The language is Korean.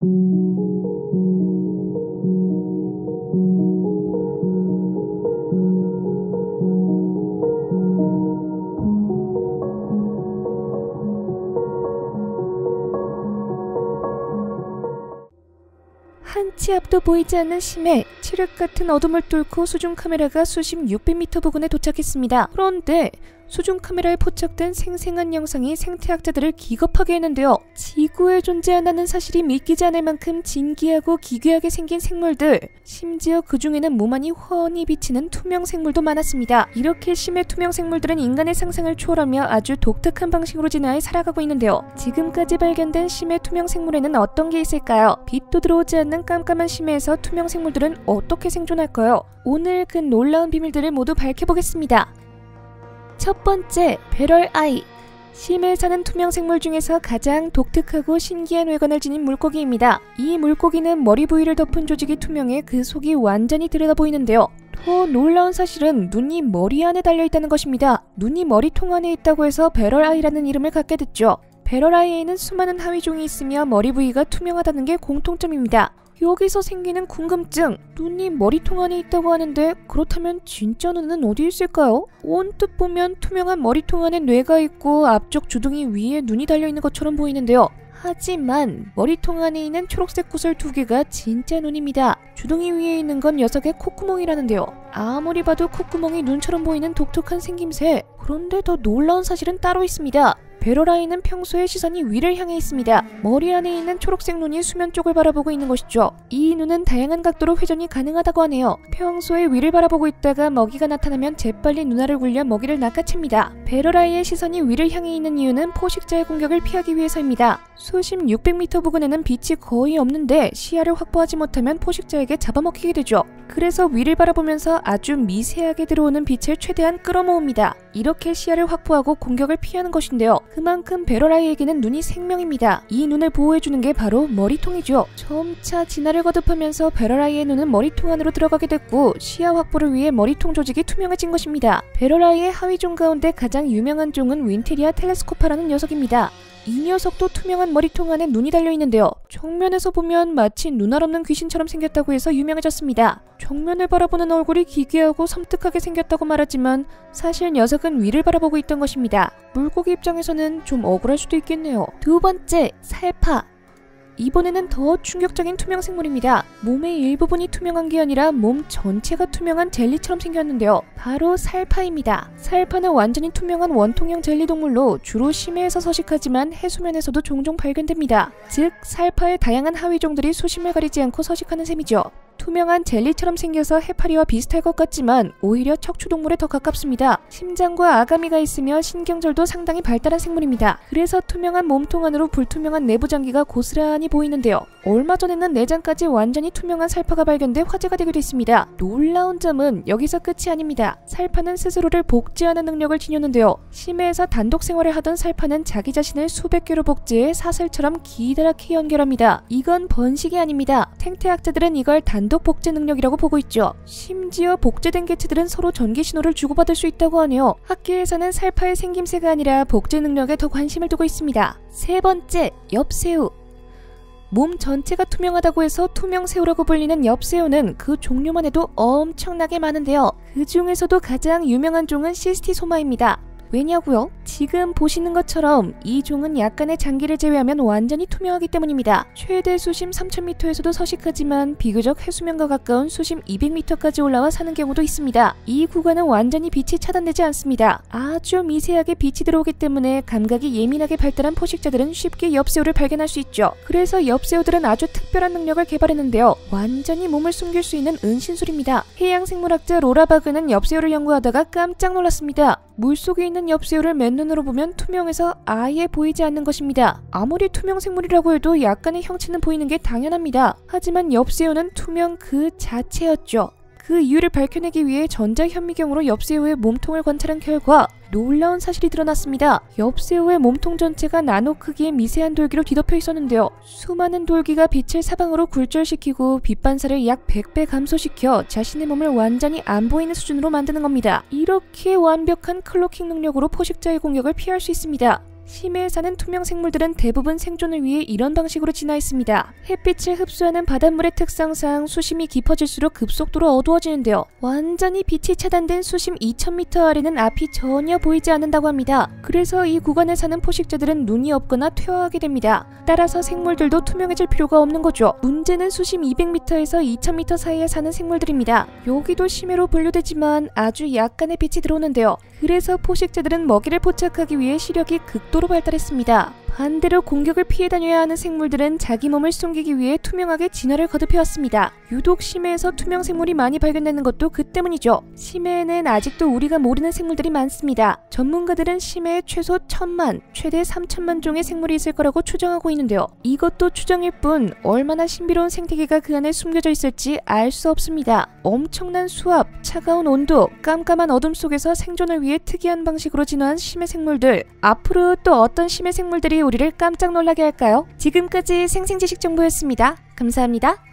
한 치 앞도 보이지 않는 심해, 칠흑 같은 어둠을 뚫고 수중 카메라가 수심 600m 부근에 도착했습니다. 그런데 수중 카메라에 포착된 생생한 영상이 생태학자들을 기겁하게 했는데요. 지구에 존재한다는 사실이 믿기지 않을 만큼 진기하고 기괴하게 생긴 생물들, 심지어 그 중에는 몸안이 훤히 비치는 투명 생물도 많았습니다. 이렇게 심해 투명 생물들은 인간의 상상을 초월하며 아주 독특한 방식으로 진화해 살아가고 있는데요. 지금까지 발견된 심해 투명 생물에는 어떤 게 있을까요? 빛도 들어오지 않는 깜깜한 심해에서 투명 생물들은 어떻게 생존할까요? 오늘 그 놀라운 비밀들을 모두 밝혀보겠습니다. 첫 번째, 배럴아이. 심해에 사는 투명 생물 중에서 가장 독특하고 신기한 외관을 지닌 물고기입니다. 이 물고기는 머리 부위를 덮은 조직이 투명해 그 속이 완전히 들여다 보이는데요. 더 놀라운 사실은 눈이 머리 안에 달려있다는 것입니다. 눈이 머리통 안에 있다고 해서 배럴아이라는 이름을 갖게 됐죠. 배럴아이에는 수많은 하위종이 있으며 머리 부위가 투명하다는 게 공통점입니다. 여기서 생기는 궁금증, 눈이 머리통 안에 있다고 하는데 그렇다면 진짜 눈은 어디 있을까요? 언뜻 보면 투명한 머리통 안에 뇌가 있고 앞쪽 주둥이 위에 눈이 달려있는 것처럼 보이는데요. 하지만 머리통 안에 있는 초록색 구슬 2개가 진짜 눈입니다. 주둥이 위에 있는 건 녀석의 콧구멍이라는데요. 아무리 봐도 콧구멍이 눈처럼 보이는 독특한 생김새. 그런데 더 놀라운 사실은 따로 있습니다. 배럴아이는 평소에 시선이 위를 향해 있습니다. 머리 안에 있는 초록색 눈이 수면 쪽을 바라보고 있는 것이죠. 이 눈은 다양한 각도로 회전이 가능하다고 하네요. 평소에 위를 바라보고 있다가 먹이가 나타나면 재빨리 눈알을 굴려 먹이를 낚아챕니다. 배럴아이의 시선이 위를 향해 있는 이유는 포식자의 공격을 피하기 위해서입니다. 수심 600m 부근에는 빛이 거의 없는데 시야를 확보하지 못하면 포식자에게 잡아먹히게 되죠. 그래서 위를 바라보면서 아주 미세하게 들어오는 빛을 최대한 끌어모읍니다. 이렇게 시야를 확보하고 공격을 피하는 것인데요. 그만큼 배럴아이에게는 눈이 생명입니다. 이 눈을 보호해주는 게 바로 머리통이죠. 점차 진화를 거듭하면서 배럴아이의 눈은 머리통 안으로 들어가게 됐고 시야 확보를 위해 머리통 조직이 투명해진 것입니다. 배럴아이의 하위종 가운데 가장 유명한 종은 윈테리아 텔레스코파라는 녀석입니다. 이 녀석도 투명한 머리통 안에 눈이 달려있는데요. 정면에서 보면 마치 눈알 없는 귀신처럼 생겼다고 해서 유명해졌습니다. 정면을 바라보는 얼굴이 기괴하고 섬뜩하게 생겼다고 말하지만 사실 녀석은 위를 바라보고 있던 것입니다. 물고기 입장에서는 좀 억울할 수도 있겠네요. 두 번째, 살파. 이번에는 더 충격적인 투명 생물입니다. 몸의 일부분이 투명한 게 아니라 몸 전체가 투명한 젤리처럼 생겼는데요. 바로 살파입니다. 살파는 완전히 투명한 원통형 젤리 동물로 주로 심해에서 서식하지만 해수면에서도 종종 발견됩니다. 즉, 살파의 다양한 하위종들이 수심을 가리지 않고 서식하는 셈이죠. 투명한 젤리처럼 생겨서 해파리와 비슷할 것 같지만 오히려 척추동물에 더 가깝습니다. 심장과 아가미가 있으며 신경절도 상당히 발달한 생물입니다. 그래서 투명한 몸통 안으로 불투명한 내부 장기가 고스란히 보이는데요. 얼마 전에는 내장까지 완전히 투명한 살파가 발견돼 화제가 되기도 했습니다. 놀라운 점은 여기서 끝이 아닙니다. 살파는 스스로를 복제하는 능력을 지녔는데요. 심해에서 단독 생활을 하던 살파는 자기 자신을 수백 개로 복제해 사슬처럼 기다랗게 연결합니다. 이건 번식이 아닙니다. 생태학자들은 이걸 단독 복제 능력이라고 보고 있죠. 심지어 복제된 개체들은 서로 전기 신호를 주고받을 수 있다고 하네요. 학계에서는 살파의 생김새가 아니라 복제 능력에 더 관심을 두고 있습니다. 세 번째, 엽새우. 몸 전체가 투명하다고 해서 투명새우라고 불리는 엽새우는 그 종류만 해도 엄청나게 많은데요. 그 중에서도 가장 유명한 종은 시스티소마입니다. 왜냐고요? 지금 보시는 것처럼 이 종은 약간의 장기를 제외하면 완전히 투명하기 때문입니다. 최대 수심 3000m에서도 서식하지만 비교적 해수면과 가까운 수심 200m까지 올라와 사는 경우도 있습니다. 이 구간은 완전히 빛이 차단되지 않습니다. 아주 미세하게 빛이 들어오기 때문에 감각이 예민하게 발달한 포식자들은 쉽게 엽새우를 발견할 수 있죠. 그래서 엽새우들은 아주 특별한 능력을 개발했는데요. 완전히 몸을 숨길 수 있는 은신술입니다. 해양생물학자 로라 바그는 엽새우를 연구하다가 깜짝 놀랐습니다. 물속에 있는 엽새우를 맨눈으로 보면 투명해서 아예 보이지 않는 것입니다. 아무리 투명 생물이라고 해도 약간의 형체는 보이는 게 당연합니다. 하지만 엽새우는 투명 그 자체였죠. 그 이유를 밝혀내기 위해 전자현미경으로 엽새우의 몸통을 관찰한 결과 놀라운 사실이 드러났습니다. 엽새우의 몸통 전체가 나노 크기의 미세한 돌기로 뒤덮여 있었는데요. 수많은 돌기가 빛을 사방으로 굴절시키고 빛 반사를 약 100배 감소시켜 자신의 몸을 완전히 안 보이는 수준으로 만드는 겁니다. 이렇게 완벽한 클로킹 능력으로 포식자의 공격을 피할 수 있습니다. 심해에 사는 투명 생물들은 대부분 생존을 위해 이런 방식으로 진화했습니다. 햇빛을 흡수하는 바닷물의 특성상 수심이 깊어질수록 급속도로 어두워지는데요. 완전히 빛이 차단된 수심 2000m 아래는 앞이 전혀 보이지 않는다고 합니다. 그래서 이 구간에 사는 포식자들은 눈이 없거나 퇴화하게 됩니다. 따라서 생물들도 투명해질 필요가 없는 거죠. 문제는 수심 200m에서 2000m 사이에 사는 생물들입니다. 여기도 심해로 분류되지만 아주 약간의 빛이 들어오는데요. 그래서 포식자들은 먹이를 포착하기 위해 시력이 극도로 발달했습니다. 반대로 공격을 피해 다녀야 하는 생물들은 자기 몸을 숨기기 위해 투명하게 진화를 거듭해왔습니다. 유독 심해에서 투명 생물이 많이 발견되는 것도 그 때문이죠. 심해에는 아직도 우리가 모르는 생물들이 많습니다. 전문가들은 심해에 최소 1000만, 최대 3000만 종의 생물이 있을 거라고 추정하고 있는데요. 이것도 추정일 뿐 얼마나 신비로운 생태계가 그 안에 숨겨져 있을지 알 수 없습니다. 엄청난 수압, 차가운 온도, 깜깜한 어둠 속에서 생존을 위해 특이한 방식으로 진화한 심해 생물들. 앞으로 또 어떤 심해 생물들이 우리를 깜짝 놀라게 할까요? 지금까지 생생지식 정보였습니다. 감사합니다.